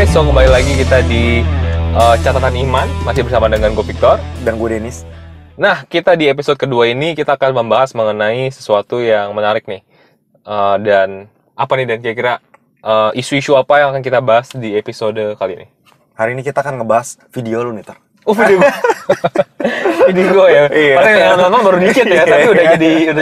Oke, so kembali lagi kita di Catatan Iman, masih bersama dengan gue Victor dan gue Dennis. Nah, kita di episode kedua ini kita akan membahas mengenai sesuatu yang menarik nih. Dan apa nih, dan kira-kira isu-isu apa yang akan kita bahas di episode kali ini? Hari ini kita akan ngebahas video lu nih, Tar. Video ini gue ya. Iya. Padahal yang nonton baru dikit ya, tapi udah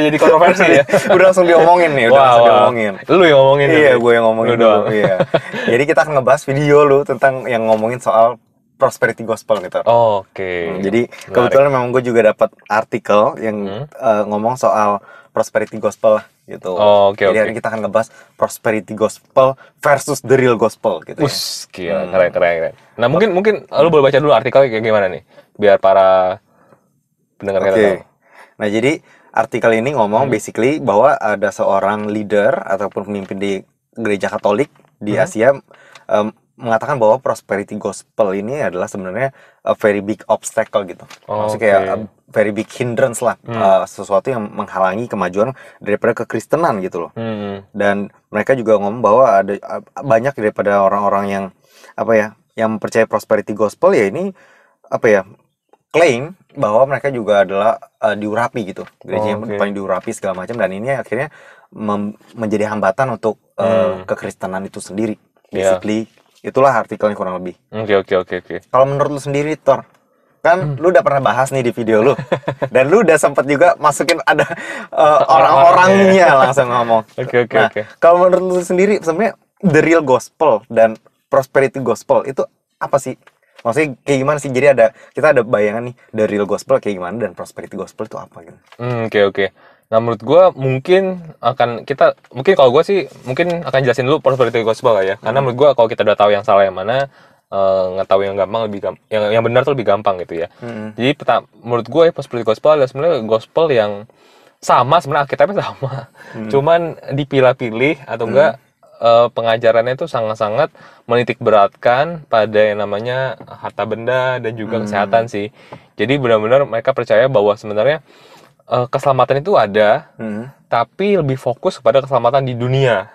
jadi kontroversi ya. Udah langsung diomongin nih, diomongin. Lu yang ngomongin. Iya, gue yang ngomongin doang. Iya. Jadi kita akan ngebahas video lu tentang yang ngomongin soal prosperity gospel gitu. Oke. Jadi kebetulan memang gue juga dapat artikel yang ngomong soal prosperity gospel lah gitu. Jadi hari ini kita akan ngebahas prosperity gospel versus the real gospel gitu ya. Gila, keren. Nah, mungkin lu boleh baca dulu artikelnya kayak gimana nih, biar para pendengar kita tahu. Nah, jadi artikel ini ngomong basically bahwa ada seorang leader ataupun pemimpin di gereja Katolik di Asia mengatakan bahwa prosperity gospel ini adalah sebenarnya a very big obstacle gitu. Maksudnya kayak a very big hindrance lah, sesuatu yang menghalangi kemajuan daripada kekristenan gitu loh. Dan mereka juga ngomong bahwa ada banyak daripada orang-orang yang yang percaya prosperity gospel ya ini klaim bahwa mereka juga adalah diurapi gitu, gerejanya paling diurapi segala macam, dan ini akhirnya menjadi hambatan untuk kekristenan itu sendiri. Basically itulah artikelnya kurang lebih. Oke. Kalau menurut lu sendiri, Tor, kan lu udah pernah bahas nih di video lu, dan lu udah sempet juga masukin ada orang-orangnya langsung ngomong. Oke. Kalau menurut lu sendiri sebenarnya the real gospel dan prosperity gospel itu apa sih? Maksudnya kayak gimana sih? Jadi kita ada bayangan nih, the real gospel kayak gimana dan prosperity gospel itu apa gitu. Oke. Nah, menurut gue mungkin kalau gue sih mungkin akan jelasin dulu prosperity gospel lah ya. Karena menurut gue kalau kita udah tahu yang salah yang mana, tahu yang gampang yang benar tuh lebih gampang gitu ya. Jadi menurut gue prosperity gospel adalah sebenarnya gospel yang sama, sebenarnya Alkitabnya sama. Cuman dipilah-pilih atau enggak pengajarannya itu sangat-sangat menitik beratkan pada yang namanya harta benda dan juga kesehatan sih. Jadi benar-benar mereka percaya bahwa sebenarnya keselamatan itu ada, tapi lebih fokus kepada keselamatan di dunia.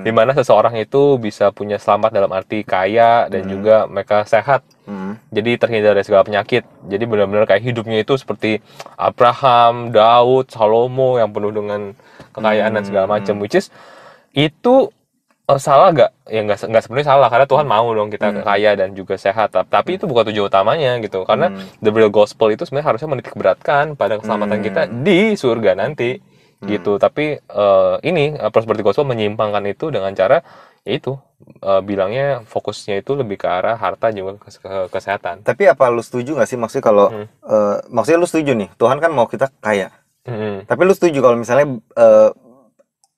Di mana seseorang itu bisa punya selamat dalam arti kaya dan juga mereka sehat. Jadi terhindar dari segala penyakit. Jadi benar-benar kayak hidupnya itu seperti Abraham, Daud, Salomo yang penuh dengan kekayaan dan segala macam. Which is itu salah gak? Ya nggak sebenarnya salah, karena Tuhan mau dong kita kaya dan juga sehat. Tapi itu bukan tujuan utamanya gitu. Karena the real gospel itu sebenarnya harusnya menitik beratkan pada keselamatan kita di surga nanti gitu. Tapi ini prosperity gospel menyimpangkan itu dengan cara yaitu bilangnya fokusnya itu lebih ke arah harta juga ke kesehatan. Tapi apa lu setuju nggak sih, maksudnya kalau maksudnya lu setuju nih, Tuhan kan mau kita kaya. Tapi lu setuju kalau misalnya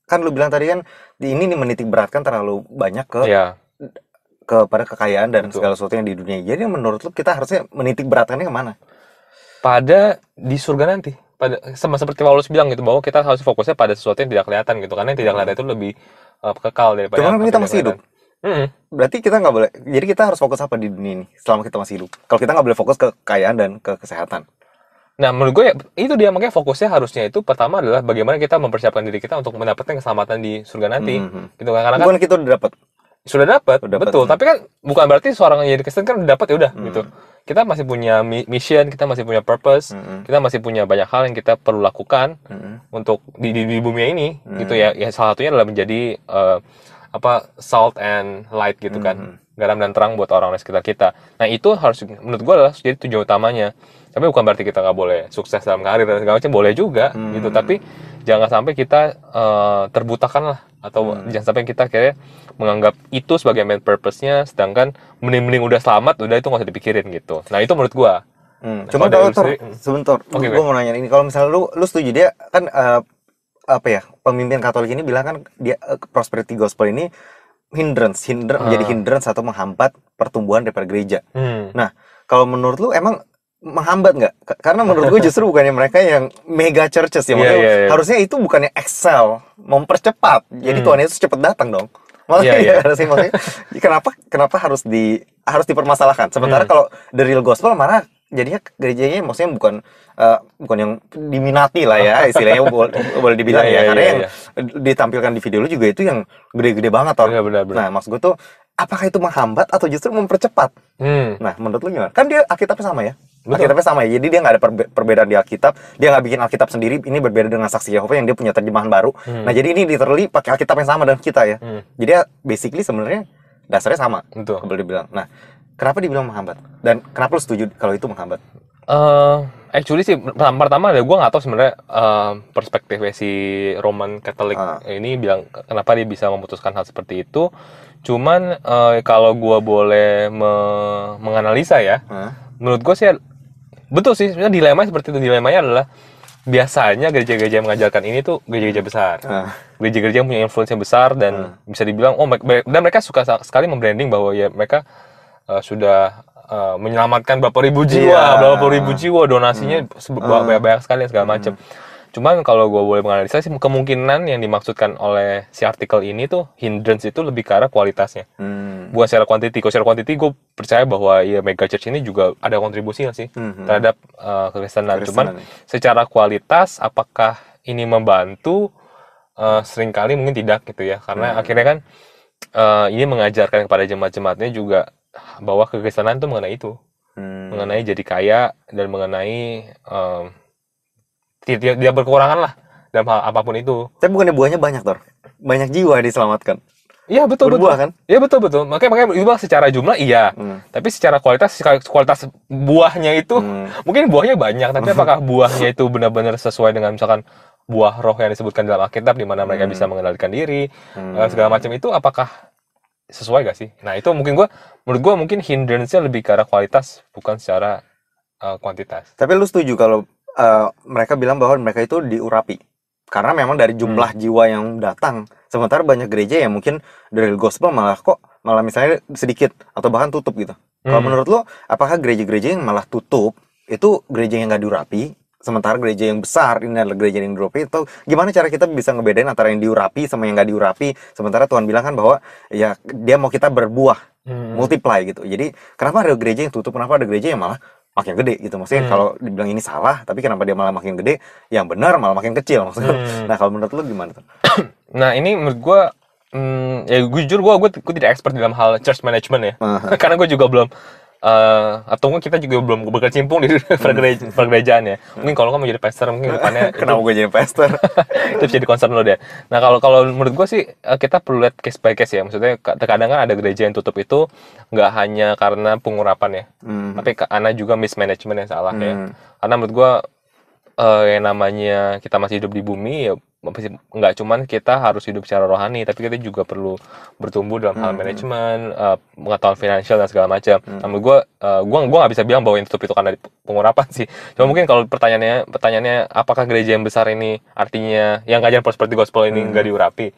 kan lu bilang tadi kan ini nih menitik beratkan terlalu banyak kepada kekayaan dan segala sesuatu yang di dunia. Jadi menurut lu kita harusnya menitik beratkannya kemana? Pada di surga nanti. Sama seperti Paulus bilang gitu, bahwa kita harus fokusnya pada sesuatu yang tidak kelihatan gitu. Karena yang tidak kelihatan itu lebih kekal daripada. Cuma kita masih hidup. Berarti kita nggak boleh. Jadi kita harus fokus apa di dunia ini selama kita masih hidup? Kalau kita nggak boleh fokus ke kekayaan dan ke kesehatan. Nah, menurut gue itu dia, makanya fokusnya harusnya itu pertama adalah bagaimana kita mempersiapkan diri kita untuk mendapatkan keselamatan di surga nanti. Gitu kan, karena bukan kita udah dapat. Sudah dapat, betul. Tapi kan bukan berarti seorang yang jadi Kristen kan udah dapat ya udah gitu. Kita masih punya mission, kita masih punya purpose, kita masih punya banyak hal yang kita perlu lakukan untuk di bumi ini gitu ya. Ya salah satunya adalah menjadi salt and light gitu kan. Garam dan terang buat orang-orang sekitar kita. Nah, itu harus menurut gue adalah jadi tujuan utamanya. Tapi bukan berarti kita nggak boleh sukses dalam karir dan segala macam, boleh juga gitu. Tapi jangan sampai kita terbutakan lah, atau jangan sampai kita kayak menganggap itu sebagai main purpose-nya, sedangkan mending udah selamat, udah itu nggak usah dipikirin gitu. Nah, itu menurut gue. Cuma kalau sebentar, gue mau nanya ini, kalau misalnya lu setuju, dia kan pemimpin Katolik ini bilang kan dia prosperity gospel ini menjadi hindrance atau menghambat pertumbuhan daripada gereja. Nah, kalau menurut lu emang menghambat nggak? Karena menurut gue justru bukannya mereka yang mega churches ya, harusnya itu bukannya excel, mempercepat. Jadi Tuhan Yesus cepat datang dong. Maksudnya kenapa harus dipermasalahkan? Sementara kalau the real gospel mana jadinya gerejanya maksudnya bukan yang diminati lah ya, istilahnya boleh dibilang ya, karena yang ditampilkan di video lu juga itu yang gede-gede banget, Tor. Benar. Nah, maksud gue tuh apakah itu menghambat atau justru mempercepat? Nah, menurut lu gimana? Kan dia Alkitabnya sama ya? Betul. Alkitabnya sama ya, jadi dia nggak ada perbedaan di Alkitab. Dia nggak bikin Alkitab sendiri, ini berbeda dengan Saksi Yehova yang dia punya terjemahan baru. Nah, jadi ini literally pakai Alkitab yang sama dengan kita ya. Jadi ya, basically sebenarnya dasarnya sama. Betul. Boleh dibilang. Nah, kenapa dibilang menghambat? Dan kenapa lu setuju kalau itu menghambat? Actually sih pertama ada gue nggak tahu sebenarnya perspektifnya si Roman Catholic ini bilang kenapa dia bisa memutuskan hal seperti itu. Cuman kalau gue boleh menganalisa ya, menurut gue sih betul sih sebenarnya dilemanya seperti itu. Dilemanya adalah biasanya gereja-gereja yang mengajarkan ini tuh gereja-gereja besar, gereja-gereja yang punya influence yang besar dan bisa dibilang dan mereka suka sekali membranding bahwa ya mereka sudah menyelamatkan berapa ribu jiwa, donasinya banyak sekali segala macam. Cuman kalau gue boleh menganalisa sih kemungkinan yang dimaksudkan oleh si artikel ini tuh hindrance itu lebih ke arah kualitasnya, bukan secara quantity. Kalau secara quantity gue percaya bahwa ya mega church ini juga ada kontribusinya sih terhadap kekristenan. Cuman secara kualitas apakah ini membantu? Seringkali mungkin tidak gitu ya, karena akhirnya kan ini mengajarkan kepada jemaat-jemaatnya juga bahwa kekristenan itu mengenai itu, mengenai jadi kaya dan mengenai tidak berkekurangan lah dalam hal apapun itu. Tapi bukannya buahnya banyak, Tor? Banyak jiwa diselamatkan. Iya betul Berbuah, kan? Iya betul. Makanya itu secara jumlah iya. Tapi secara kualitas buahnya itu mungkin buahnya banyak, tapi apakah buahnya itu benar-benar sesuai dengan misalkan buah roh yang disebutkan dalam Alkitab di mana mereka bisa mengendalikan diri segala macam itu, apakah sesuai gak sih? Nah itu menurut gue mungkin hindrance-nya lebih ke arah kualitas bukan secara kuantitas. Tapi lu setuju kalau mereka bilang bahwa mereka itu diurapi karena memang dari jumlah jiwa yang datang, sementara banyak gereja yang mungkin dari gospel malah misalnya sedikit atau bahkan tutup gitu. Kalau menurut lu, apakah gereja-gereja yang malah tutup itu gereja yang nggak diurapi, sementara gereja yang besar ini adalah gereja yang diurapi? Atau gimana cara kita bisa ngebedain antara yang diurapi sama yang nggak diurapi? Sementara Tuhan bilang kan bahwa ya dia mau kita berbuah, multiply gitu. Jadi kenapa ada gereja yang tutup, kenapa ada gereja yang malah makin gede gitu? Maksudnya kalau dibilang ini salah, tapi kenapa dia malah makin gede? Yang benar malah makin kecil maksudnya. Nah kalau menurut lu gimana tuh? Nah ini menurut gue, ya jujur gue tidak expert dalam hal church management ya, karena gue juga belum atau mungkin kita juga belum berkecimpung di pergerejaan ya. Mungkin kalau kamu jadi pastor mungkin depannya kenapa gue jadi pastor? Itu bisa jadi concern lo deh. Nah kalau menurut gue sih kita perlu lihat case by case ya. Maksudnya terkadang kan ada gereja yang tutup itu nggak hanya karena pengurapan ya, tapi karena juga mismanagement yang salah ya. Karena menurut gue yang namanya kita masih hidup di bumi ya, nggak cuman kita harus hidup secara rohani, tapi kita juga perlu bertumbuh dalam hal manajemen, pengetahuan finansial dan segala macam. Namun gue nggak bisa bilang bahwa yang tutup itu karena pengurapan sih. Cuma mungkin kalau pertanyaannya apakah gereja yang besar ini artinya yang ngajarin prosperity gospel ini nggak diurapi?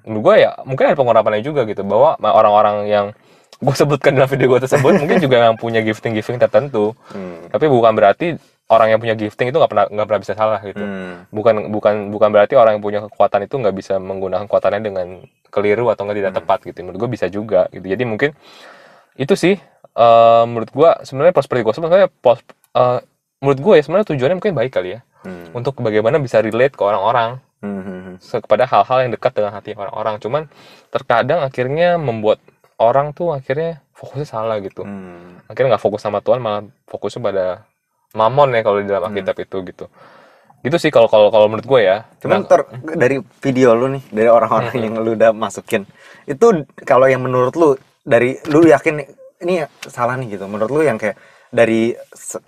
Menurut gue ya mungkin ada pengurapannya juga gitu, bahwa orang-orang yang gue sebutkan dalam video gue tersebut mungkin juga yang punya gifting tertentu. Tapi bukan berarti orang yang punya gifting itu nggak pernah bisa salah gitu. Bukan berarti orang yang punya kekuatan itu nggak bisa menggunakan kekuatannya dengan keliru atau nggak tidak tepat gitu. Menurut gue bisa juga gitu. Jadi mungkin itu sih menurut gue sebenarnya prosperity gospel sebenarnya menurut gue ya sebenarnya tujuannya mungkin baik kali ya, untuk bagaimana bisa relate ke orang-orang kepada hal-hal yang dekat dengan hati orang-orang. Cuman terkadang akhirnya membuat orang tuh akhirnya fokusnya salah gitu. Akhirnya nggak fokus sama Tuhan, malah fokusnya pada mamon ya kalau di dalam Alkitab itu gitu. Gitu sih kalau menurut gue ya. Cuman dari video lu nih, dari orang-orang yang lu udah masukin, itu kalau yang menurut lu dari lu yakin ini salah nih gitu. Menurut lu yang kayak dari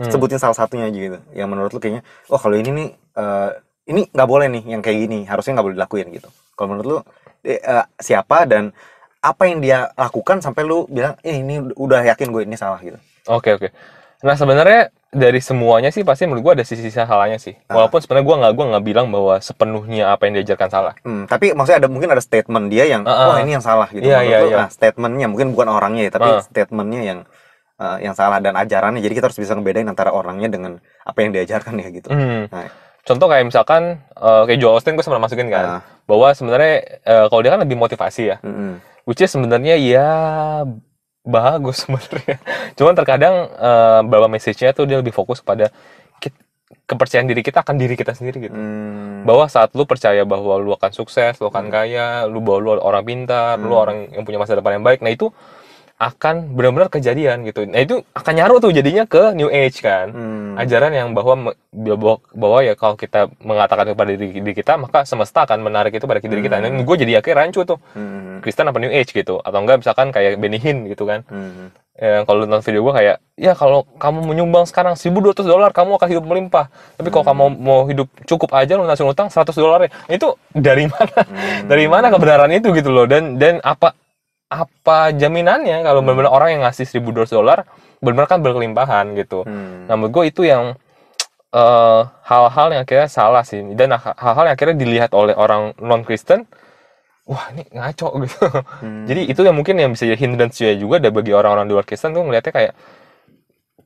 sebutin salah satunya aja gitu. Yang menurut lu kayaknya kalau ini nih ini nggak boleh nih, yang kayak gini harusnya nggak boleh dilakuin gitu. Kalau menurut lu siapa dan apa yang dia lakukan sampai lu bilang ini udah yakin gue ini salah gitu. Oke. Nah sebenarnya dari semuanya sih pasti menurut gue ada sisi salahnya sih. Walaupun sebenarnya gue nggak bilang bahwa sepenuhnya apa yang diajarkan salah. Tapi maksudnya mungkin ada statement dia yang ini yang salah gitu. Iya. Statementnya mungkin bukan orangnya ya, tapi statementnya yang salah dan ajarannya. Jadi kita harus bisa ngebedain antara orangnya dengan apa yang diajarkan ya gitu. Nah, contoh kayak misalkan kayak Joel Osteen gue sempat masukin kan, bahwa sebenarnya kalau dia kan lebih motivasi ya, which is sebenarnya ya bagus sebenarnya. Cuman terkadang beberapa message-nya tuh dia lebih fokus pada kepercayaan diri kita akan diri kita sendiri gitu. Hmm. Bahwa saat lu percaya bahwa lu akan sukses, lu akan kaya, bahwa lu orang pintar, lu orang yang punya masa depan yang baik, nah itu akan benar-benar kejadian gitu. Nah itu akan nyaru tuh jadinya ke New Age kan. Ajaran yang bahwa ya kalau kita mengatakan kepada diri kita, maka semesta akan menarik itu pada diri kita. Dan gue jadi akhirnya rancu tuh. Kristen apa New Age gitu. Atau enggak misalkan kayak Benny Hinn gitu kan. Kalau nonton video gue kayak, ya kalau kamu menyumbang sekarang $1.200, kamu akan hidup melimpah. Tapi kalau kamu mau hidup cukup aja, lunasin utang $100 ya. Itu dari mana? Dari mana kebenaran itu gitu loh. Dan apa jaminannya kalau benar-benar orang yang ngasih $1.200 benar-benar kan berkelimpahan gitu. Nah menurut gue itu yang hal-hal yang akhirnya salah sih, dan hal-hal yang akhirnya dilihat oleh orang non Kristen, wah ini ngaco gitu. Jadi itu yang mungkin yang bisa jadi hindrance juga dan bagi orang-orang di luar Kristen tuh ngelihatnya kayak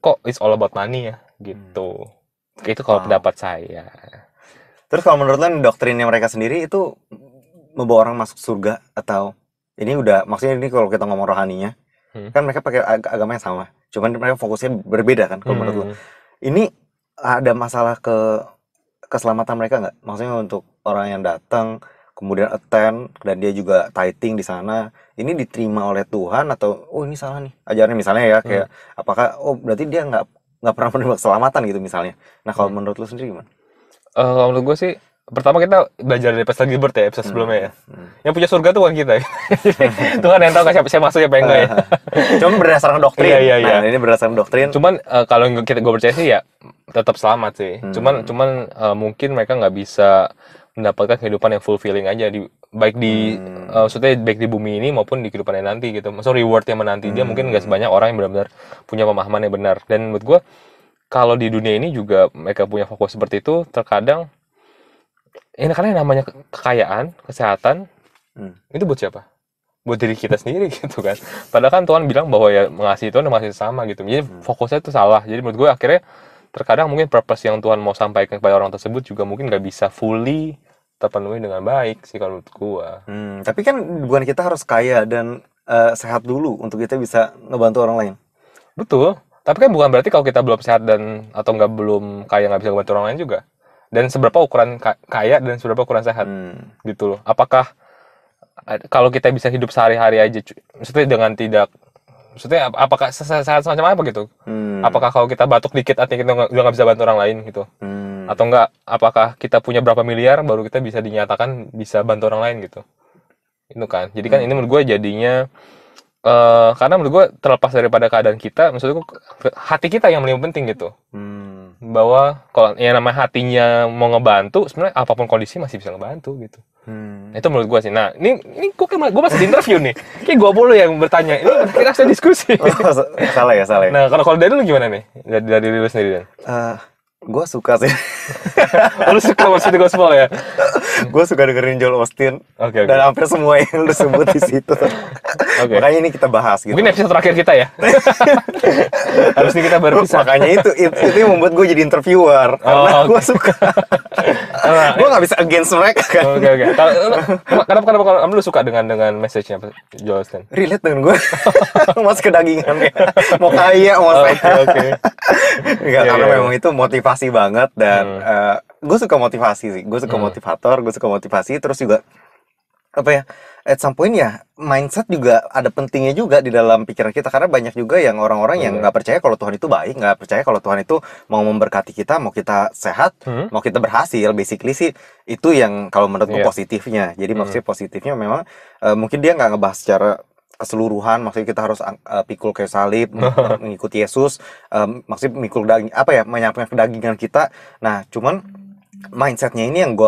kok it's all about money ya gitu. Itu kalau pendapat saya. Terus kalau menurut lo doktrinnya mereka sendiri itu membawa orang masuk surga, atau ini udah, maksudnya ini kalau kita ngomong rohaninya kan mereka pakai agama yang sama, cuman mereka fokusnya berbeda kan. Kalau menurut lo ini ada masalah keselamatan mereka nggak? Maksudnya untuk orang yang datang kemudian attend dan dia juga tithing di sana, ini diterima oleh Tuhan atau oh ini salah nih ajarannya misalnya ya, kayak apakah berarti dia nggak pernah menerima keselamatan gitu misalnya. Nah kalau menurut lo sendiri gimana? Kalau menurut gue sih, pertama kita belajar dari Pastor Gilbert ya, episode sebelumnya ya. Yang punya surga tuh bukan kita ya. Tuhan yang tahu siapa saya masuk siapa yang enggak ya. Cuma berdasarkan doktrin. Iya. Nah, ini berdasarkan doktrin. Cuman kalau gue percaya sih ya tetap selamat sih. Cuman mungkin mereka nggak bisa mendapatkan kehidupan yang fulfilling aja baik di maksudnya baik di bumi ini maupun di kehidupan yang nanti gitu. Maksudnya reward yang menanti dia mungkin nggak sebanyak orang yang benar-benar punya pemahaman yang benar. Dan menurut gue kalau di dunia ini juga mereka punya fokus seperti itu, terkadang ini karena yang namanya kekayaan, kesehatan, itu buat siapa? Buat diri kita sendiri gitu kan. Padahal kan Tuhan bilang bahwa ya mengasihi Tuhan dan mengasihi sama gitu. Jadi fokusnya itu salah. Jadi menurut gue akhirnya terkadang mungkin purpose yang Tuhan mau sampaikan kepada orang tersebut juga mungkin nggak bisa fully terpenuhi dengan baik sih kalau menurut gue. Tapi kan bukan kita harus kaya dan sehat dulu untuk kita bisa ngebantu orang lain. Betul. Tapi kan bukan berarti kalau kita belum sehat dan atau belum kaya nggak bisa ngebantu orang lain juga. Dan seberapa ukuran kaya dan seberapa ukuran sehat gitu loh. Apakah kalau kita bisa hidup sehari-hari aja, maksudnya dengan tidak, maksudnya apakah sehat semacam apa gitu? Apakah kalau kita batuk dikit artinya kita udah nggak bisa bantu orang lain gitu? Atau enggak? Apakah kita punya berapa miliar baru kita bisa dinyatakan bisa bantu orang lain gitu? Itu kan. Jadi kan ini menurut gue jadinya karena menurut gue terlepas daripada keadaan kita, maksudnya hati kita yang paling penting gitu. Bahwa kalau yang namanya hatinya mau ngebantu, sebenarnya apapun kondisi masih bisa ngebantu gitu. Itu menurut gue sih. Nah ini gue masih di interview nih. Kayak gue mulu yang bertanya. Ini kita saya diskusi. Salah ya. Nah kalau dari lu gimana nih? Dari lu sendiri Dan? Gue suka sih. Lu suka maksudnya gospel ya? Gue suka dengerin Joel Osteen. Okay. Dan hampir semua yang lu sebut di situ. Makanya ini kita bahas gitu. Mungkin episode terakhir kita ya. Harusnya kita berpisah. Makanya itu yang membuat gue jadi interviewer. Karena gue suka. Gue gak bisa against mereka kan. Oke. Kenapa lu suka dengan message-nya Joel Osteen? Relate dengan gue. Mas kedagingannya. Mau kaya, mau sehat. Oke. Karena memang itu motivasi banget. Dan gue suka motivasi sih. Gue suka motivator, gue suka motivasi. Terus juga at some point ya mindset juga ada pentingnya juga di dalam pikiran kita, karena banyak juga yang orang-orang yang nggak percaya kalau Tuhan itu baik, nggak percaya kalau Tuhan itu mau memberkati kita, mau kita sehat, mau kita berhasil. Basically sih itu yang kalau menurutku positifnya. Jadi maksudnya positifnya memang mungkin dia nggak ngebahas secara keseluruhan, maksudnya kita harus pikul kayak salib, mengikuti Yesus, maksudnya mikul daging menyampaikan kedagingan kita. Nah cuman mindsetnya ini yang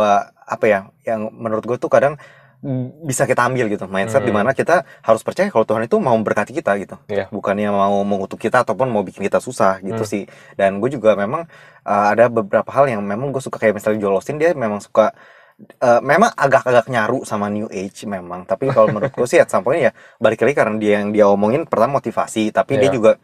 yang menurut gue tuh kadang bisa kita ambil gitu, mindset dimana kita harus percaya kalau Tuhan itu mau memberkati kita gitu, bukannya mau mengutuk kita ataupun mau bikin kita susah gitu sih. Dan gue juga memang ada beberapa hal yang memang gue suka, kayak misalnya Joel Osteen, dia memang suka memang agak-agak nyaru sama New Age memang, tapi kalau menurut gue sih at some point ya balik lagi karena dia omongin pertama motivasi, tapi dia juga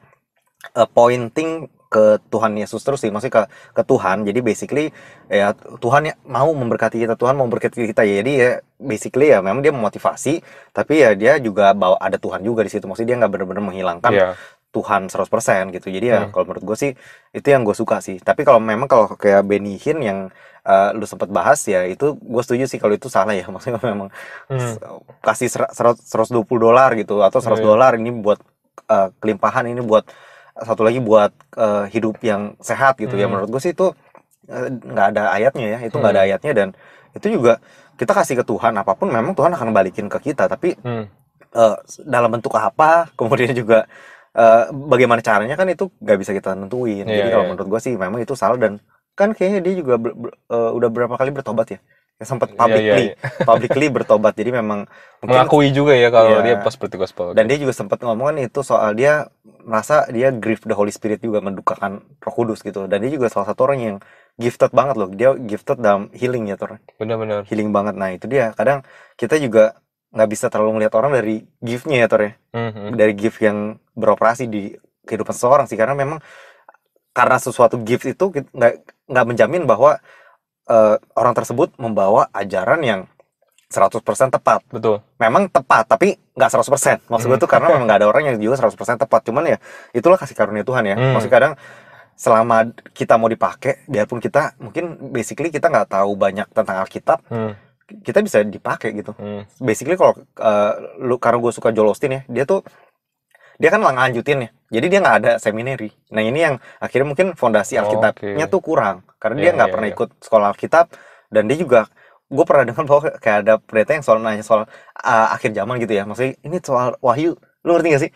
pointing ke Tuhan Yesus terus sih, maksudnya ke Tuhan. Jadi basically ya Tuhan ya mau memberkati kita, Tuhan mau memberkati kita ya. Jadi ya basically ya memang dia memotivasi, tapi ya dia juga bawa ada Tuhan juga di situ. Maksudnya dia nggak benar-benar menghilangkan Tuhan 100% gitu. Jadi ya kalau menurut gue sih itu yang gue suka sih. Tapi kalau memang kalau kayak Benny Hinn yang lu sempat bahas ya, itu gue setuju sih kalau itu salah ya. Maksudnya memang Hmm. kasih $120 gitu atau Iya, iya. $100 ini buat kelimpahan, ini buat satu lagi buat hidup yang sehat gitu ya. Menurut gue sih itu nggak ada ayatnya ya, itu nggak ada ayatnya. Dan itu juga kita kasih ke Tuhan apapun, memang Tuhan akan balikin ke kita, tapi dalam bentuk apa, kemudian juga bagaimana caranya kan itu nggak bisa kita nentuin. Iya, Jadi kalau iya. menurut gue sih memang itu salah. Dan kan kayaknya dia juga udah berapa kali bertobat ya, sempat Iya, iya, iya. publicly bertobat. Jadi memang mungkin Mengakui juga ya kalau dia ya. prosperity gospel. Dan dia juga sempat ngomong kan itu soal dia merasa dia grieve the Holy Spirit juga, mendukakan Roh Kudus gitu. Dan dia juga salah satu orang yang gifted banget loh. Dia gifted dalam healing ya, Tor. Benar-benar. Healing banget. Nah itu dia. Kadang kita juga nggak bisa terlalu melihat orang dari gift-nya ya, Tor ya. Dari gift yang beroperasi di kehidupan seseorang sih. Karena memang karena sesuatu gift itu nggak menjamin bahwa orang tersebut membawa ajaran yang 100% tepat. Betul. Memang tepat, tapi nggak 100%. Maksud gue tuh karena memang nggak ada orang yang juga 100% tepat. Cuman ya, itulah kasih karunia Tuhan ya. Maksudnya kadang selama kita mau dipakai, biarpun kita mungkin basically kita nggak tahu banyak tentang Alkitab, kita bisa dipakai gitu. Basically kalau karena gue suka Joel Osteen ya, dia kan lanjutin ya. Jadi dia nggak ada seminary. Nah ini yang akhirnya mungkin fondasi Alkitabnya tuh kurang. Karena dia nggak pernah ikut sekolah Alkitab. Dan dia juga, gue pernah dengar bahwa kayak ada pendeta yang nanya soal akhir zaman gitu ya. Maksudnya ini soal wahyu, lu ngerti gak sih?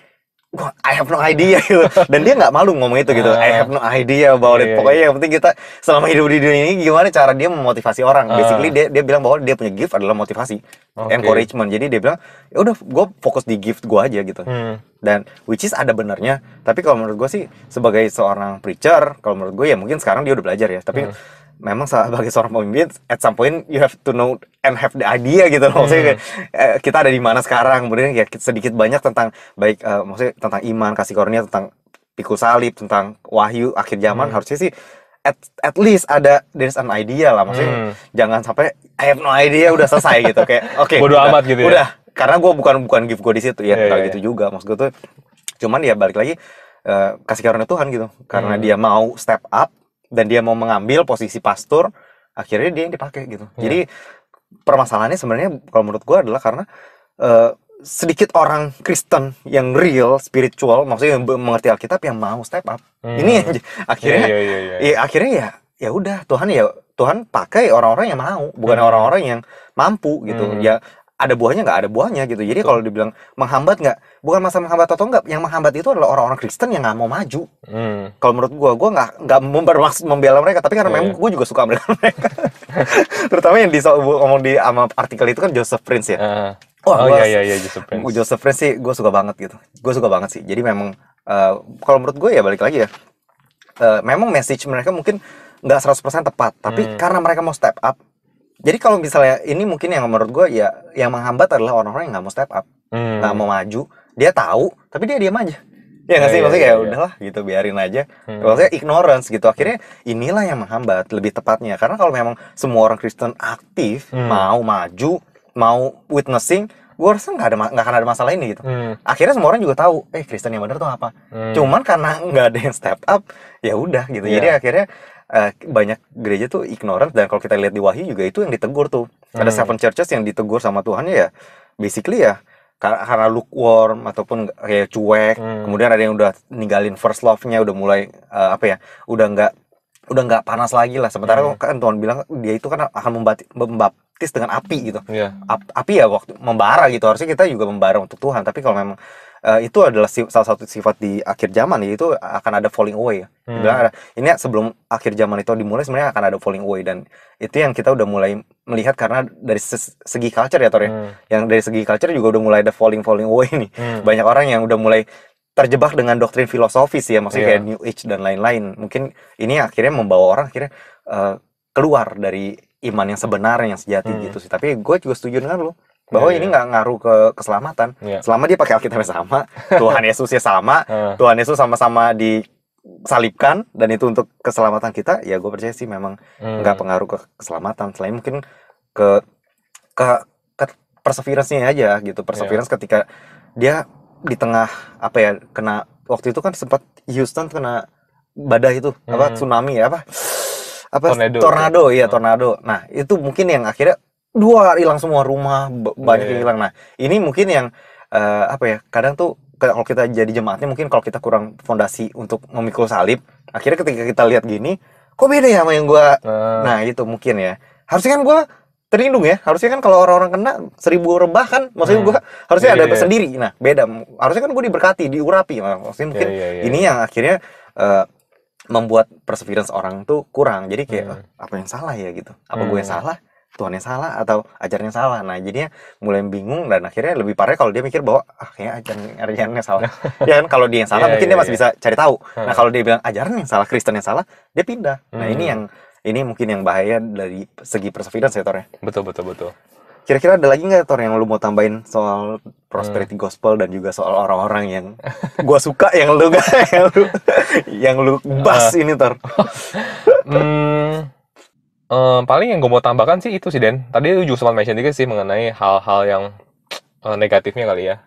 Wah, I have no idea gitu. Dan dia nggak malu ngomong itu gitu. I have no idea about it. Pokoknya yang penting kita selama hidup di dunia ini gimana cara dia memotivasi orang. Basically dia bilang bahwa dia punya gift adalah motivasi, encouragement. Jadi dia bilang, ya udah gue fokus di gift gue aja gitu. Dan which is ada benernya. Tapi kalau menurut gue sih sebagai seorang preacher, kalau menurut gue ya mungkin sekarang dia udah belajar ya. Tapi memang sebagai seorang pemimpin, at some point you have to know and have the idea gitu loh. Maksudnya kita ada di mana sekarang, kemudian ya sedikit banyak tentang baik maksudnya tentang iman, kasih karunia, tentang pikul salib, tentang wahyu akhir zaman. Harusnya sih at least there's an idea lah. Maksudnya jangan sampai I have no idea udah selesai gitu, kayak oke, bodo amat gitu ya. Udah, karena gue bukan gift gue di situ ya, nggak gitu juga. Maksud gue tuh cuman ya balik lagi kasih karunia Tuhan gitu. Karena dia mau step up dan dia mau mengambil posisi pastor, akhirnya dia yang dipakai gitu. Jadi permasalahannya sebenarnya kalau menurut gue adalah karena sedikit orang Kristen yang real, spiritual, maksudnya yang mengerti Alkitab yang mau step up. Ini yang akhirnya akhirnya ya udah Tuhan pakai orang-orang yang mau, bukan orang-orang yang mampu gitu. Ya ada buahnya nggak ada buahnya gitu. Jadi kalau dibilang menghambat nggak, bukan masalah menghambat atau enggak, yang menghambat itu adalah orang-orang Kristen yang nggak mau maju. Kalau menurut gue nggak bermaksud membela mereka, tapi karena memang gue juga suka mereka. Terutama yang ngomong di artikel itu kan Joseph Prince ya. Iya, Joseph Prince. Joseph Prince sih gue suka banget gitu. Gue suka banget sih. Jadi memang kalau menurut gue ya balik lagi ya, memang message mereka mungkin nggak 100% tepat, tapi karena mereka mau step up. Jadi kalau misalnya ini mungkin yang menurut gue ya yang menghambat adalah orang-orang yang nggak mau step up, nggak mau maju. Dia tahu, tapi dia diam aja. Ya nggak sih, maksudnya kayak udahlah gitu, biarin aja. Maksudnya ignorance gitu. Akhirnya inilah yang menghambat lebih tepatnya. Karena kalau memang semua orang Kristen aktif, mau maju, mau witnessing, gue rasa nggak akan ada masalah ini gitu. Akhirnya semua orang juga tahu, Kristen yang benar tuh apa. Cuman karena nggak ada yang step up, ya udah gitu. Jadi akhirnya banyak gereja tuh ignorant. Dan kalau kita lihat di Wahyu juga itu yang ditegur tuh. Ada 7 churches yang ditegur sama Tuhan ya. Basically ya karena lukewarm ataupun kayak cuek. Kemudian ada yang udah ninggalin first love-nya, udah mulai udah nggak panas lagi lah. Sementara kan Tuhan bilang dia itu kan akan membaptis dengan api gitu. Api ya waktu membara gitu. Harusnya kita juga membara untuk Tuhan. Tapi kalau memang itu adalah salah satu sifat di akhir zaman, yaitu akan ada falling away ya. Dibilang ini sebelum akhir zaman itu dimulai sebenarnya akan ada falling away. Dan itu yang kita udah mulai melihat karena dari segi culture ya, Tor ya. Yang dari segi culture juga udah mulai ada falling away nih. Banyak orang yang udah mulai terjebak dengan doktrin filosofis ya, maksudnya kayak New Age dan lain-lain. Mungkin ini akhirnya membawa orang akhirnya keluar dari iman yang sebenarnya, yang sejati gitu sih. Tapi gue juga setuju dengan lo bahwa ini nggak ngaruh ke keselamatan. Selama dia pakai Alkitabnya sama, Tuhan Yesusnya sama, Tuhan Yesus sama-sama disalibkan, dan itu untuk keselamatan kita, ya gue percaya sih memang nggak pengaruh ke keselamatan. Selain mungkin ke perseverance-nya aja gitu. Perseverance ketika dia di tengah kena waktu itu kan sempat Houston kena badai itu apa tsunami ya apa tornado ya tornado. Nah itu mungkin yang akhirnya hilang semua rumah, banyak yang hilang. Nah ini mungkin yang apa ya, kadang tuh kalau kita jadi jemaatnya mungkin kalau kita kurang fondasi untuk memikul salib, akhirnya ketika kita lihat gini kok beda ya sama yang gua. Nah itu mungkin ya, harusnya kan gua terlindung ya, harusnya kan kalau orang-orang kena 1000 rebah kan, maksudnya gua harusnya ada sendiri. Nah beda, harusnya kan gua diberkati, diurapi. Nah, maksudnya mungkin ini yang akhirnya membuat perseverance orang tuh kurang. Jadi kayak apa yang salah ya gitu, apa gue yang salah, Tuhan yang salah, atau ajarannya salah. Nah jadinya mulai bingung, dan akhirnya lebih parah kalau dia mikir bahwa kayak ajarannya salah. Ya kan, kalau dia yang salah mungkin dia masih bisa cari tahu. Nah kalau dia bilang ajaran yang salah, Kristen yang salah, dia pindah. Nah ini mungkin yang bahaya dari segi perseverance ya Tor ya. Betul. Kira-kira ada lagi nggak Tor yang lu mau tambahin soal prosperity gospel dan juga soal orang-orang yang gua suka yang lu gak yang lu bahas ini Tor? Paling yang gue mau tambahkan sih itu sih Den. Tadi lu juga sempat mention dikit sih mengenai hal-hal yang negatifnya kali ya.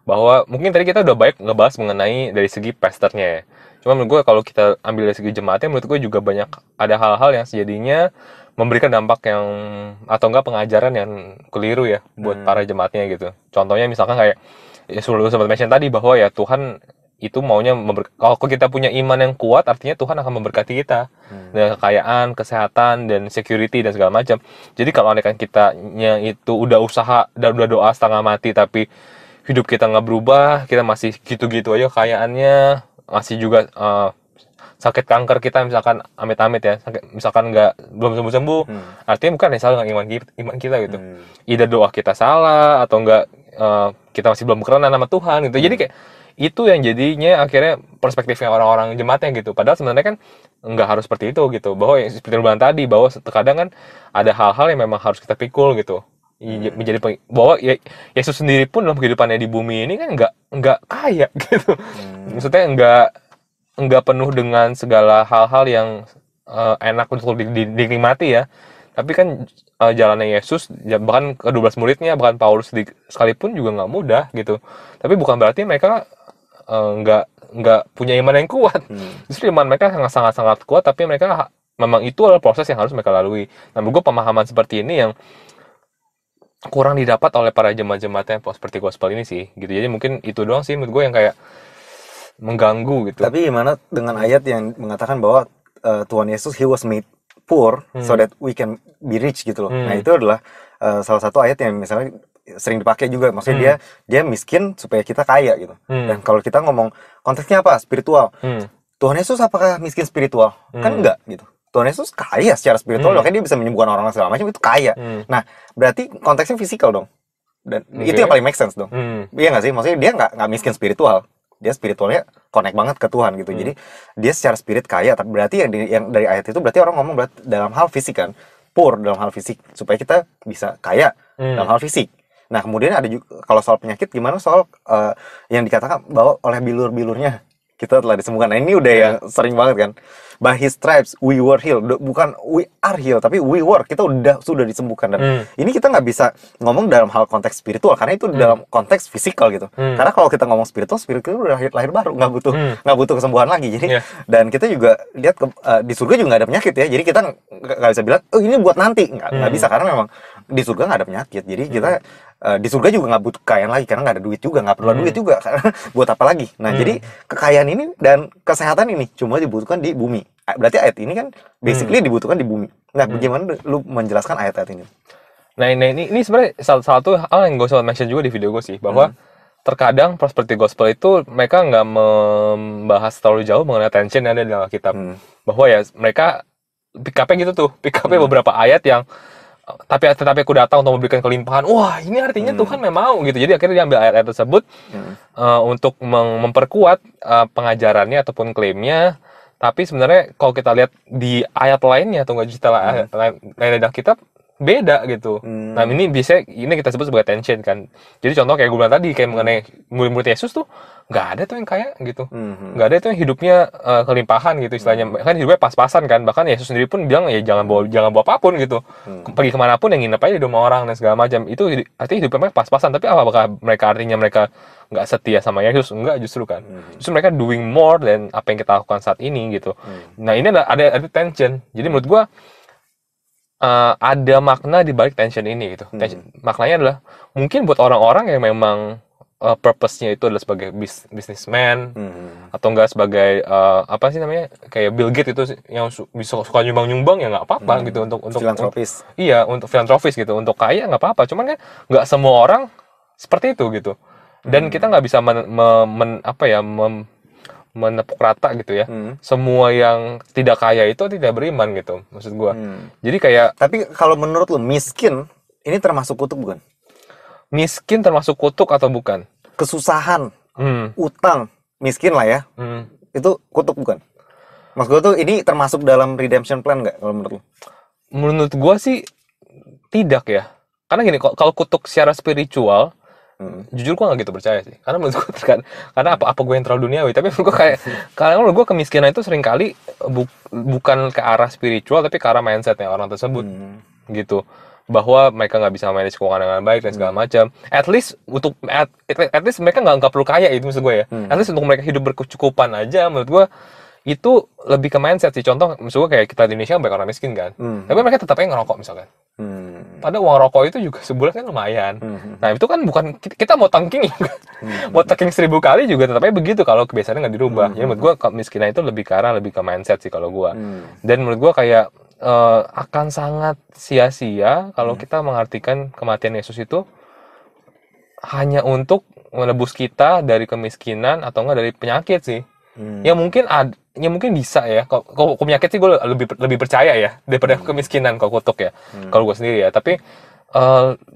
Bahwa mungkin tadi kita udah baik ngebahas mengenai dari segi pastornya ya. Cuma menurut gue kalau kita ambil dari segi jemaatnya, menurut gue juga banyak ada hal-hal yang sejadinya memberikan dampak yang atau enggak pengajaran yang keliru ya buat para jemaatnya gitu. Contohnya misalkan kayak ya lu sempat mention tadi bahwa ya Tuhan itu maunya kalau kita punya iman yang kuat, artinya Tuhan akan memberkati kita dengan kekayaan, kesehatan, dan security dan segala macam. Jadi kalau andaikan kitanya itu udah usaha dan udah doa setengah mati tapi hidup kita nggak berubah, kita masih gitu-gitu aja kekayaannya, masih juga sakit kanker kita misalkan amit-amit ya, misalkan belum sembuh-sembuh, artinya bukan yang salah dengan iman kita gitu. Either doa kita salah atau enggak kita masih belum kerenan sama Tuhan gitu. Jadi kayak itu yang jadinya akhirnya perspektifnya orang-orang jemaatnya gitu. Padahal sebenarnya kan nggak harus seperti itu gitu. Bahwa yang seperti yang bilang tadi, bahwa terkadang kan ada hal-hal yang memang harus kita pikul gitu. Menjadi bahwa Yesus sendiri pun dalam kehidupannya di bumi ini kan nggak kaya gitu. Maksudnya nggak penuh dengan segala hal-hal yang enak untuk dinikmati ya. Tapi kan jalannya Yesus, bahkan ke-12 muridnya, bahkan Paulus sekalipun juga nggak mudah gitu. Tapi bukan berarti mereka nggak punya iman yang kuat. Justru iman mereka sangat kuat, tapi mereka memang itu adalah proses yang harus mereka lalui. Nah, menurut gue pemahaman seperti ini yang kurang didapat oleh para jemaat-jemaatnya seperti gospel ini sih gitu. Jadi mungkin itu doang sih menurut gue yang kayak mengganggu gitu. Tapi gimana dengan ayat yang mengatakan bahwa Tuhan Yesus he was made poor so that we can be rich gitu loh. Nah itu adalah salah satu ayat yang misalnya sering dipakai juga. Maksudnya dia miskin supaya kita kaya gitu. Dan kalau kita ngomong konteksnya apa? Spiritual. Tuhan Yesus apakah miskin spiritual? Kan enggak gitu. Tuhan Yesus kaya secara spiritual, makanya dia bisa menyembuhkan orang segala macam, itu kaya. Nah, berarti konteksnya fisikal dong. Dan itu yang paling make sense dong. Iya nggak sih? Maksudnya dia nggak miskin spiritual. Dia spiritualnya connect banget ke Tuhan gitu. Jadi dia secara spirit kaya. Tapi berarti yang dari ayat itu berarti orang ngomong dalam hal fisik kan, poor dalam hal fisik, supaya kita bisa kaya dalam hal fisik. Nah kemudian ada juga kalau soal penyakit, gimana soal yang dikatakan bahwa oleh bilur-bilurnya kita telah disembuhkan. Nah ini udah yang sering banget kan. By his stripes we were healed. Bukan we are healed, tapi we were. Kita sudah disembuhkan. Dan ini kita nggak bisa ngomong dalam hal konteks spiritual, karena itu dalam konteks fisikal gitu. Karena kalau kita ngomong spiritual udah lahir baru, nggak butuh kesembuhan lagi. Jadi dan kita juga lihat di surga juga nggak ada penyakit ya. Jadi kita nggak bisa bilang oh ini buat nanti, nggak bisa, karena memang di surga nggak ada penyakit. Jadi kita di surga juga nggak butuh kekayaan lagi, karena nggak ada duit juga, nggak perlu duit juga, karena buat apa lagi. Nah jadi kekayaan ini dan kesehatan ini cuma dibutuhkan di bumi. Berarti ayat ini kan basically dibutuhkan di bumi. Nah bagaimana lu menjelaskan ayat-ayat ini? Nah ini sebenarnya salah satu hal yang gue sempat mention juga di video gue sih, bahwa terkadang prosperity gospel itu mereka nggak membahas terlalu jauh mengenai tension yang ada di dalam Alkitab. Bahwa ya mereka pick up-nya gitu tuh, pick up-nya beberapa ayat yang tetapi aku datang untuk memberikan kelimpahan. Wah, ini artinya Tuhan memang mau gitu. Jadi akhirnya diambil ayat-ayat tersebut untuk memperkuat pengajarannya ataupun klaimnya. Tapi sebenarnya kalau kita lihat di ayat lainnya atau nggak cerita lain dari Alkitab, beda gitu. Nah ini bisa, ini kita sebut sebagai tension kan. Jadi contoh kayak gue bilang tadi, kayak mengenai murid-murid Yesus tuh nggak ada tuh yang kaya gitu, nggak ada tuh yang hidupnya kelimpahan gitu istilahnya. Kan hidupnya pas-pasan kan. Bahkan Yesus sendiri pun bilang ya jangan bawa apapun gitu, pergi kemanapun yang nginep aja di rumah orang dan segala macam. Itu artinya hidupnya mereka pas-pasan. Tapi apakah mereka artinya mereka nggak setia sama Yesus? Enggak, justru kan. Justru mereka doing more than apa yang kita lakukan saat ini gitu. Nah ini ada tension. Jadi menurut gua ada makna di balik tension ini gitu. Maknanya adalah mungkin buat orang-orang yang memang purpose-nya itu adalah sebagai businessman atau enggak sebagai apa sih namanya, kayak Bill Gates itu yang bisa suka nyumbang-nyumbang, ya nggak apa-apa gitu untuk filantropis. Iya, untuk filantropis gitu, untuk kaya nggak apa-apa. Cuman kan nggak semua orang seperti itu gitu. Dan kita nggak bisa menepuk rata gitu ya. Semua yang tidak kaya itu tidak beriman gitu, maksud gua. Jadi kayak, Tapi kalau menurut lu miskin ini termasuk kutuk bukan? miskin termasuk kutuk atau bukan? Kesusahan, Hmm. utang, miskin lah ya. Itu kutuk bukan? Maksud gua tuh ini termasuk dalam redemption plan nggak kalau menurut lu? Menurut gua sih tidak ya. Karena gini, kalau kutuk secara spiritual, jujur gua nggak gitu percaya sih. Karena menurut gua karena apa gue yang terlalu duniawi. Tapi menurut gua kayak, karena menurut gua kemiskinan itu seringkali bukan ke arah spiritual, tapi ke arah mindsetnya orang tersebut gitu. Bahwa mereka nggak bisa manage keuangan dengan baik dan segala macam. At least mereka nggak perlu kaya, itu maksud gue ya. At least untuk mereka hidup berkecukupan aja, menurut gue itu lebih ke mindset sih. Contoh, maksud gue kayak kita di Indonesia banyak orang miskin kan, tapi mereka tetap aja ngerokok misalkan. Padahal uang rokok itu juga sebulan kan lumayan. Nah itu kan bukan kita mau tangking mau tangking 1000 kali juga tetap aja begitu kalau kebiasaannya nggak dirubah. Jadi menurut gue kemiskinan itu lebih ke mindset sih kalau gue. Dan menurut gue kayak akan sangat sia-sia kalau kita mengartikan kematian Yesus itu hanya untuk menebus kita dari kemiskinan atau enggak dari penyakit sih. Ya mungkin bisa ya. Kalau penyakit sih gue lebih percaya ya daripada kemiskinan kalau kutuk ya. Kalau gue sendiri ya. Tapi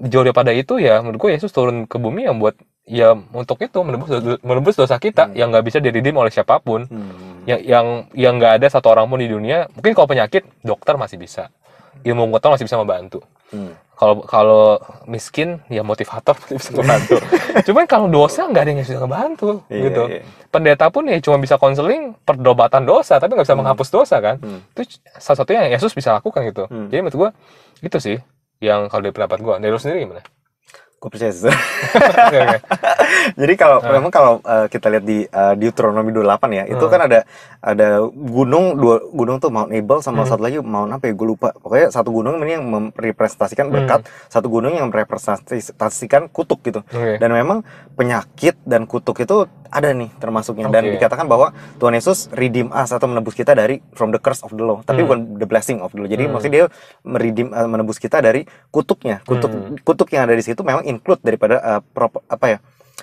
jauh daripada itu ya, menurut gue Yesus turun ke bumi yang buat ya untuk itu menebus dosa kita yang nggak bisa diredeem oleh siapapun. Yang nggak ada satu orang pun di dunia. Mungkin kalau penyakit dokter masih bisa, ilmu pengetahuan masih bisa membantu. Kalau miskin ya motivator masih bisa membantu. Cuman kalau dosa nggak ada yang bisa membantu gitu. Pendeta pun ya cuma bisa konseling perdobatan dosa, tapi nggak bisa menghapus dosa kan. Itu salah satunya yang Yesus bisa lakukan gitu. Jadi menurut gue itu sih yang kalau dari pendapat gue. Dari lu sendiri gimana? Gue percaya sih. Jadi kalau memang kalau kita lihat di Deuteronomy 28 ya, itu kan ada dua gunung tuh, Mount Ebal sama satu lagi Mount apa ya, gue lupa. Pokoknya satu gunung ini yang merepresentasikan berkat, satu gunung yang merepresentasikan kutuk gitu. Dan memang penyakit dan kutuk itu ada nih termasuknya, dan dikatakan bahwa Tuhan Yesus redeem us atau menebus kita dari from the curse of the law, tapi bukan the blessing of the law. Jadi maksudnya dia menebus kita dari kutuknya. Kutuk yang ada di situ memang include daripada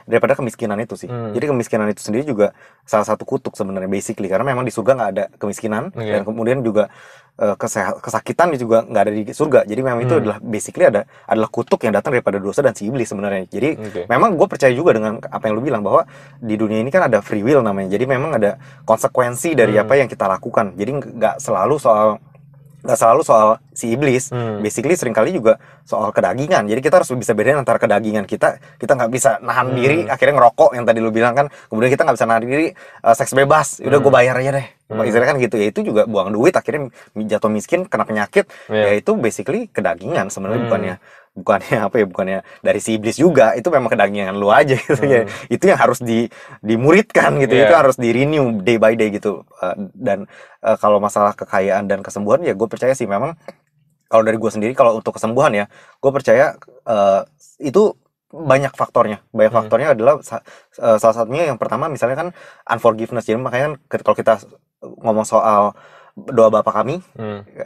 daripada kemiskinan itu sih. Jadi kemiskinan itu sendiri juga salah satu kutuk sebenarnya, basically, karena memang di surga nggak ada kemiskinan, dan kemudian juga kesakitan juga nggak ada di surga. Jadi memang itu adalah basically adalah kutuk yang datang daripada dosa dan si iblis sebenarnya. Jadi memang gue percaya juga dengan apa yang lu bilang, bahwa di dunia ini kan ada free will namanya. Jadi memang ada konsekuensi dari apa yang kita lakukan. Jadi nggak selalu soal si iblis, basically seringkali juga soal kedagingan. Jadi kita harus bisa bedain antara kedagingan kita nggak bisa nahan diri, akhirnya ngerokok yang tadi lu bilang kan, kemudian kita nggak bisa nahan diri, seks bebas, udah gue bayar aja deh, istilahnya kan gitu ya. Itu juga buang duit, akhirnya jatuh miskin, kena penyakit, ya itu basically kedagingan sebenarnya, bukannya dari si iblis juga. Itu memang kedagingan lu aja gitu ya. Itu yang harus dimuridkan gitu, itu harus di renew day by day gitu. Dan kalau masalah kekayaan dan kesembuhan ya gue percaya sih memang, kalau dari gue sendiri, kalau untuk kesembuhan ya gue percaya itu banyak faktornya. Faktornya adalah salah satunya yang pertama misalnya kan unforgiveness. Jadi makanya kan kalau kita ngomong soal doa Bapa kami,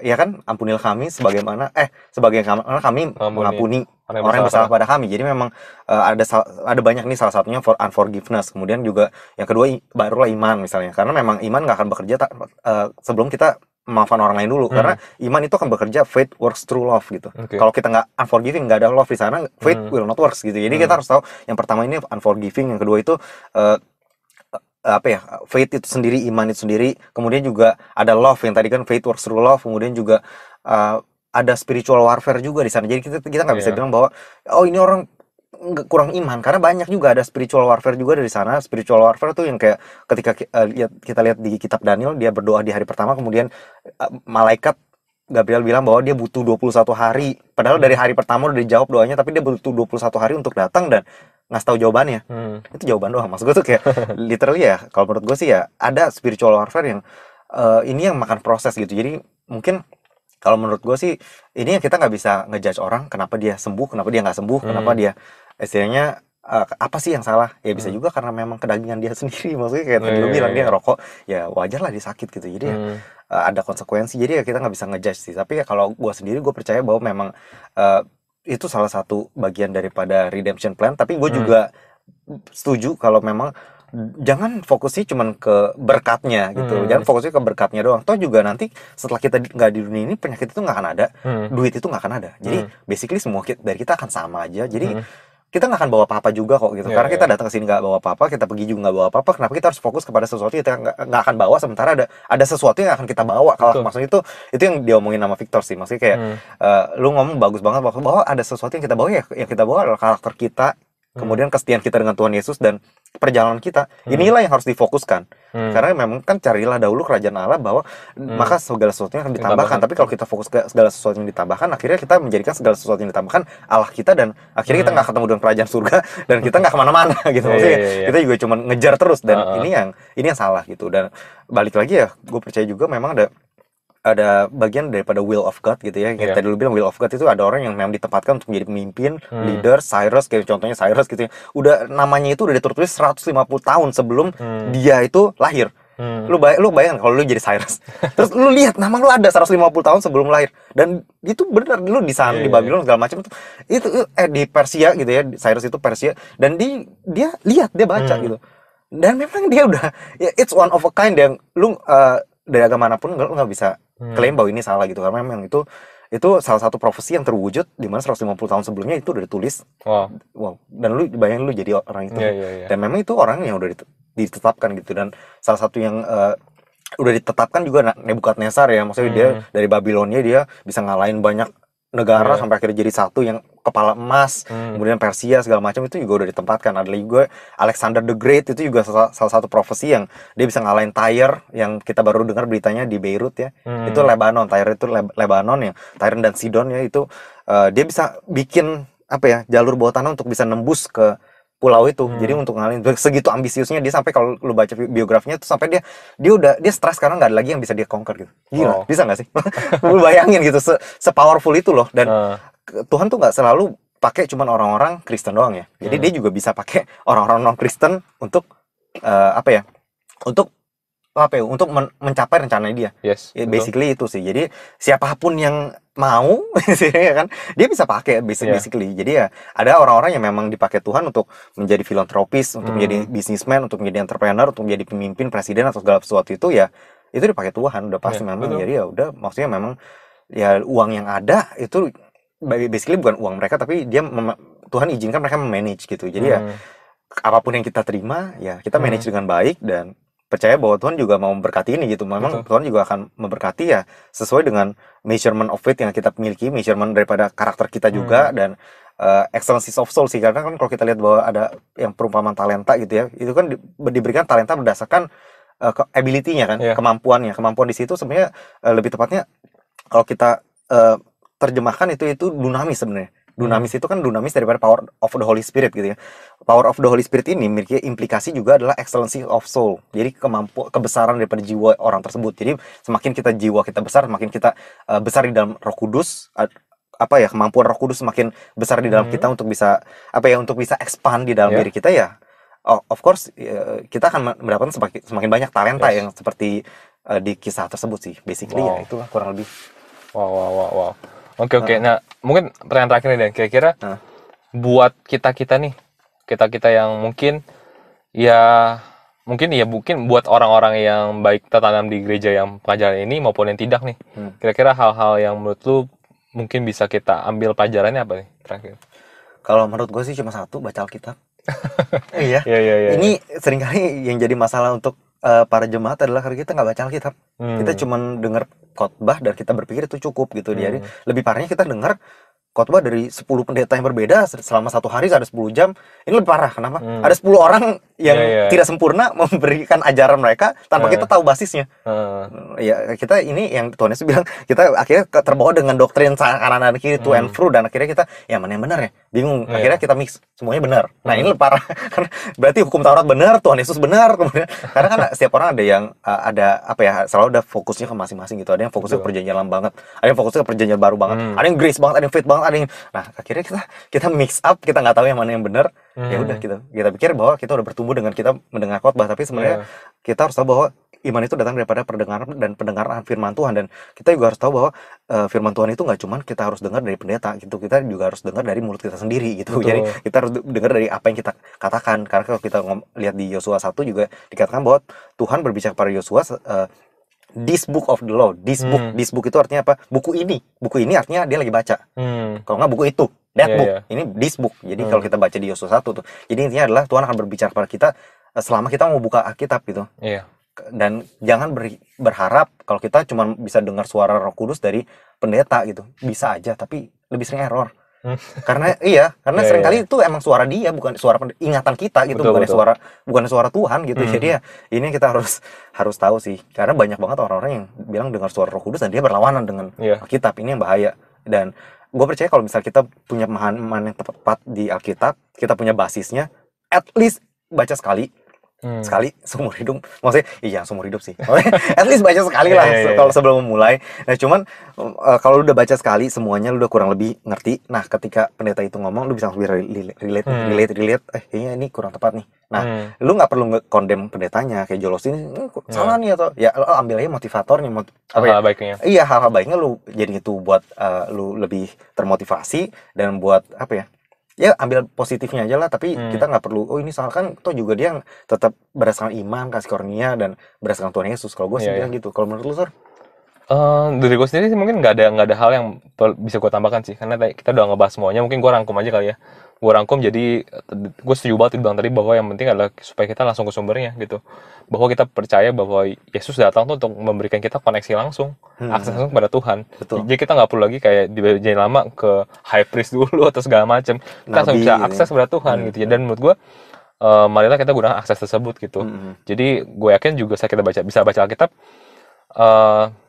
ya kan, ampunilah kami sebagaimana kami mengampuni orang yang bersalah pada kami. Jadi memang ada banyak nih, salah satunya unforgiveness. Kemudian juga yang kedua barulah iman misalnya, karena memang iman nggak akan bekerja sebelum kita memaafkan orang lain dulu, karena iman itu akan bekerja, faith works through love gitu. Kalau kita nggak unforgiving, nggak ada love di sana, faith will not works gitu. Jadi kita harus tahu yang pertama ini unforgiving, yang kedua itu faith itu sendiri, iman itu sendiri. Kemudian juga ada love, yang tadi kan faith works through love. Kemudian juga ada spiritual warfare juga di sana. Jadi kita nggak bisa Iya. bilang bahwa oh ini orang kurang iman, karena banyak juga ada spiritual warfare juga dari sana. Spiritual warfare tuh yang kayak ketika kita lihat di kitab Daniel, dia berdoa di hari pertama, kemudian malaikat Gabriel bilang bahwa dia butuh 21 hari. Padahal dari hari pertama udah dijawab doanya, tapi dia butuh 21 hari untuk datang dan ngasih tahu jawabannya. Itu jawaban doang. Maksud gue tuh kayak literally ya, kalau menurut gue sih ya ada spiritual warfare yang ini yang makan proses gitu. Jadi mungkin kalau menurut gue sih ini yang kita nggak bisa ngejudge orang kenapa dia sembuh, kenapa dia nggak sembuh, kenapa dia istilahnya apa sih yang salah? Ya bisa juga karena memang kedagingan dia sendiri. Maksudnya kayak tadi lu bilang dia ngerokok, ya wajar lah dia sakit gitu. Jadi ya ada konsekuensi. Jadi ya kita nggak bisa ngejudge sih. Tapi ya kalau gue sendiri, gue percaya bahwa memang itu salah satu bagian daripada redemption plan. Tapi gue juga setuju kalau memang jangan fokusnya cuman ke berkatnya gitu. Jangan fokusnya ke berkatnya doang. Toh juga nanti setelah kita nggak di dunia ini, penyakit itu nggak akan ada, duit itu nggak akan ada. Jadi basically semua dari kita akan sama aja. Jadi kita nggak akan bawa apa-apa juga kok gitu. Karena kita datang ke sini nggak bawa apa-apa, kita pergi juga nggak bawa apa-apa. Kenapa kita harus fokus kepada sesuatu yang kita nggak akan bawa, sementara ada sesuatu yang akan kita bawa. Kalau maksudnya itu yang diomongin sama Victor sih. Maksudnya kayak lu ngomong bagus banget bahwa ada sesuatu yang kita bawa, ya yang kita bawa adalah karakter kita, kemudian kesetiaan kita dengan Tuhan Yesus dan perjalanan kita. Inilah yang harus difokuskan. Karena memang kan carilah dahulu kerajaan Allah, bahwa maka segala sesuatunya akan ditambahkan. Tapi kalau kita fokus ke segala sesuatu yang ditambahkan, akhirnya kita menjadikan segala sesuatu yang ditambahkan Allah kita, dan akhirnya kita nggak ketemu dengan kerajaan surga dan kita nggak kemana-mana gitu. Maksudnya kita juga cuma ngejar terus, dan ini yang salah gitu. Dan balik lagi ya, gue percaya juga memang ada bagian daripada will of God gitu ya. Kayak tadi lu bilang will of God itu ada orang yang memang ditempatkan untuk menjadi pemimpin, leader. Cyrus, kayak contohnya Cyrus gitu ya. Udah namanya itu udah ditulis 150 tahun sebelum dia itu lahir. Lu bayangkan kalau lu jadi Cyrus. Terus lu lihat nama lu ada 150 tahun sebelum lahir. Dan itu benar, lu di sana di Babylon segala macam itu di Persia gitu ya. Cyrus itu Persia, dan dia lihat, dia baca gitu. Dan memang dia udah ya, it's one of a kind yang lu dari agama manapun lu nggak bisa klaim bahwa ini salah gitu, karena memang itu salah satu profesi yang terwujud di mana 150 tahun sebelumnya itu udah ditulis. Wow. Dan lu bayangin lu jadi orang itu. Dan memang itu orang yang udah ditetapkan gitu. Dan salah satu yang udah ditetapkan juga Nebukadnezar ya, maksudnya dia dari Babilonia dia bisa ngalahin banyak negara sampai akhirnya jadi satu yang kepala emas. Kemudian Persia segala macam itu juga udah ditempatkan. Ada juga Alexander the Great, itu juga salah satu profesi yang dia bisa ngalahin Tyre yang kita baru dengar beritanya di Beirut ya. Itu Lebanon, Tyre itu Lebanon ya. Tyre dan Sidon ya itu dia bisa bikin apa ya, jalur bawah tanah untuk bisa nembus ke pulau itu. Jadi untuk ngalahin, segitu ambisiusnya dia, sampai kalau lu baca biografinya tuh sampai dia stres karena nggak ada lagi yang bisa dia conquer gitu. Gila, bisa nggak sih? Lu bayangin gitu, se-powerful itu loh. Dan Tuhan tuh nggak selalu pakai cuman orang-orang Kristen doang ya. Jadi dia juga bisa pakai orang-orang non Kristen untuk untuk mencapai rencananya dia. Basically itu sih. Jadi siapapun yang mau ya kan, dia bisa pakai basically. Jadi ya ada orang-orang yang memang dipakai Tuhan untuk menjadi filantropis, untuk menjadi businessman, untuk menjadi entrepreneur, untuk menjadi pemimpin, presiden atau segala sesuatu itu ya, itu dipakai Tuhan udah pasti memang. Jadi ya udah, maksudnya memang ya uang yang ada itu basically bukan uang mereka, tapi Tuhan izinkan mereka memanage gitu. Jadi ya apapun yang kita terima ya kita manage dengan baik, dan percaya bahwa Tuhan juga mau memberkati ini gitu. Memang Tuhan juga akan memberkati ya sesuai dengan measurement of faith yang kita miliki, measurement daripada karakter kita juga, dan excellency of soul sih. Karena kan kalau kita lihat bahwa ada yang perumpamaan talenta gitu ya, itu kan diberikan talenta berdasarkan ability-nya kan, kemampuannya. Kemampuan di situ sebenarnya lebih tepatnya kalau kita terjemahkan itu dunamis sebenarnya. Dunamis itu kan dunamis daripada power of the Holy Spirit gitu ya. Power of the Holy Spirit ini memiliki implikasi juga adalah excellency of soul. Jadi kebesaran daripada jiwa orang tersebut. Jadi semakin jiwa kita besar, semakin kita besar di dalam Roh Kudus, kemampuan Roh Kudus semakin besar di dalam kita untuk bisa untuk bisa expand di dalam diri kita ya. Of course kita akan mendapatkan semakin banyak talenta yang seperti di kisah tersebut sih. Basically ya itulah kurang lebih. Wow. Oke. Nah, mungkin pertanyaan terakhir nih Dan, kira-kira buat kita nih, kita yang mungkin buat orang-orang yang baik tertanam di gereja yang pelajaran ini maupun yang tidak nih, kira-kira hal-hal yang menurut lu mungkin bisa kita ambil pelajarannya apa nih terakhir? Kalau menurut gue sih cuma satu, baca Alkitab. Iya. Ini seringkali yang jadi masalah untuk para jemaat adalah karena kita nggak baca Alkitab. Kita cuman dengar khotbah dan kita berpikir itu cukup gitu. Jadi lebih parahnya kita dengar khotbah dari 10 pendeta yang berbeda selama 1 hari ada 10 jam. Ini lebih parah. Kenapa? Ada 10 orang yang tidak sempurna memberikan ajaran mereka tanpa kita tahu basisnya. Ya kita ini yang Tuhan Yesus bilang, kita akhirnya terbawa dengan doktrin kanan dan kiri to and fro, dan akhirnya kita yang mana yang benar ya? Bingung. Akhirnya kita mix semuanya benar. Nah, ini lebih parah. Karena berarti hukum Taurat benar, Tuhan Yesus benar. Kemudian karena kan setiap orang ada yang ada apa ya? Selalu ada fokusnya ke masing-masing gitu. Ada yang fokusnya ke perjanjian lama banget, ada yang fokusnya ke perjanjian baru banget, ada yang grace banget, ada yang faith banget, ada yang nah akhirnya kita mix up, kita nggak tahu yang mana yang benar. Ya udah kita pikir bahwa kita udah bertumbuh dengan kita mendengar khotbah, tapi sebenarnya kita harus tahu bahwa iman itu datang daripada pendengaran dan pendengaran firman Tuhan, dan kita juga harus tahu bahwa firman Tuhan itu nggak cuma kita harus dengar dari pendeta gitu, kita juga harus dengar dari mulut kita sendiri gitu. Jadi kita harus dengar dari apa yang kita katakan, karena kalau kita lihat di Yosua 1 juga dikatakan bahwa Tuhan berbicara kepada Yosua, this book of the law, this book itu artinya apa? Buku ini artinya dia lagi baca. Kalau nggak buku itu, that book, ini this book. Jadi kalau kita baca di Yosua 1 tuh, jadi intinya adalah Tuhan akan berbicara kepada kita selama kita mau buka Alkitab gitu. Dan jangan berharap kalau kita cuma bisa dengar suara Roh Kudus dari pendeta gitu. Bisa aja, tapi lebih sering error. Karena seringkali itu emang suara dia, bukan suara ingatan kita gitu, bukan suara Tuhan gitu. Jadi ya ini kita harus tahu sih, karena banyak banget orang-orang yang bilang dengar suara Roh Kudus dan dia berlawanan dengan Alkitab. Ini yang bahaya. Dan gue percaya kalau misalnya kita punya pemahaman yang tepat di Alkitab, kita punya basisnya, at least baca sekali seumur hidup. Maksudnya seumur hidup sih. At least baca sekali lah kalau sebelum memulai. Nah cuman kalau lu udah baca sekali semuanya, lu udah kurang lebih ngerti. Nah ketika pendeta itu ngomong, lu bisa langsung relate. Kayaknya ini kurang tepat nih. Nah lu nggak perlu nge-condemn pendetanya kayak Jolos ini salah nih, atau ya lu ambil aja motivatornya, hal baiknya. Iya, hal-hal baiknya lu jadi itu buat lu lebih termotivasi, dan buat apa ya ambil positifnya aja lah. Tapi kita nggak perlu ini salah, kan toh juga dia tetap berdasarkan iman, kasih karunia, dan berdasarkan Tuhan Yesus. Kalau gue sih bilang gitu. Kalau menurut lu, Sor? Dari gue sendiri sih mungkin nggak ada hal yang bisa gue tambahkan sih, karena kita udah ngebahas semuanya. Mungkin gue rangkum aja kali ya. Gue rangkum, jadi gue setuju banget bilang tadi bahwa yang penting adalah supaya kita langsung ke sumbernya gitu, bahwa kita percaya bahwa Yesus datang tuh untuk memberikan kita koneksi langsung, akses langsung kepada Tuhan. Jadi kita nggak perlu lagi kayak di perjanjian lama ke high priest dulu atau segala macam. Kita langsung bisa akses kepada Tuhan gitu ya. Dan menurut gue marilah kita gunakan akses tersebut gitu. Jadi gue yakin juga saat kita bisa baca Alkitab,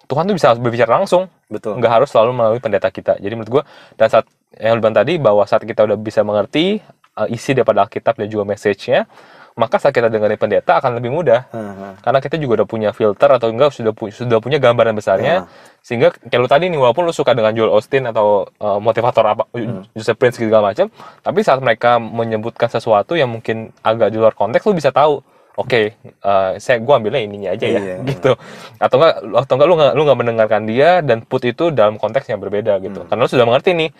Tuhan tuh bisa berbicara langsung. Nggak harus selalu melalui pendeta kita. Jadi menurut gue, dan saat yang lu bilang tadi, bahwa saat kita udah bisa mengerti isi daripada Alkitab dan juga message-nya, maka saat kita dengerin pendeta akan lebih mudah. Karena kita juga udah punya filter, atau enggak sudah punya gambaran besarnya. Sehingga kayak lu tadi nih, walaupun lu suka dengan Joel Osteen atau motivator apa, Joseph Prince segala macam, tapi saat mereka menyebutkan sesuatu yang mungkin agak di luar konteks, lu bisa tahu, gue ambilnya ininya aja ya, gitu. Atau enggak lu nggak mendengarkan dia dan put itu dalam konteks yang berbeda gitu. Karena lu sudah mengerti nih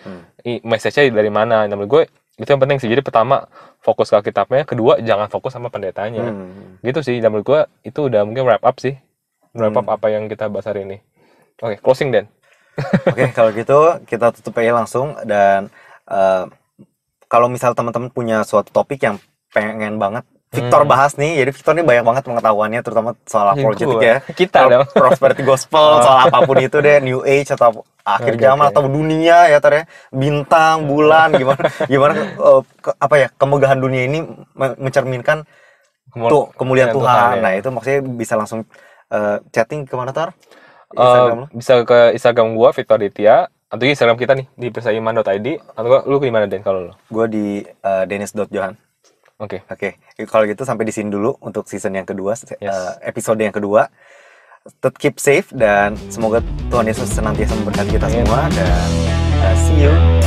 message-nya dari mana. Nah, menurut gue itu yang penting sih. Jadi pertama fokus ke Alkitabnya, kedua jangan fokus sama pendetanya. Gitu sih. Dan menurut gue itu udah mungkin wrap up sih. Wrap up apa yang kita bahas hari ini. Oke, closing Dan. Oke, kalau gitu kita tutup aja langsung. Dan kalau misal teman-teman punya suatu topik yang pengen banget Victor bahas nih, jadi Victor ini banyak banget pengetahuannya, terutama soal apologetik ya. Kita dong. Prosperity gospel, soal apapun itu deh, New Age atau akhir zaman atau dunia ya, bintang, bulan, gimana kemegahan dunia ini mencerminkan kemuliaan Tuhan. Nah itu maksudnya bisa langsung chatting kemana, Tor? Bisa ke Instagram gua Victor Ditya, atau Instagram kita nih di persaiman.id, atau lu gimana Den kalau lu? Gua di dennis.johan. Oke. Kalau gitu sampai di sini dulu untuk season yang kedua, episode yang kedua. Tetap keep safe, dan semoga Tuhan Yesus senantiasa memberkati kita semua, dan see you.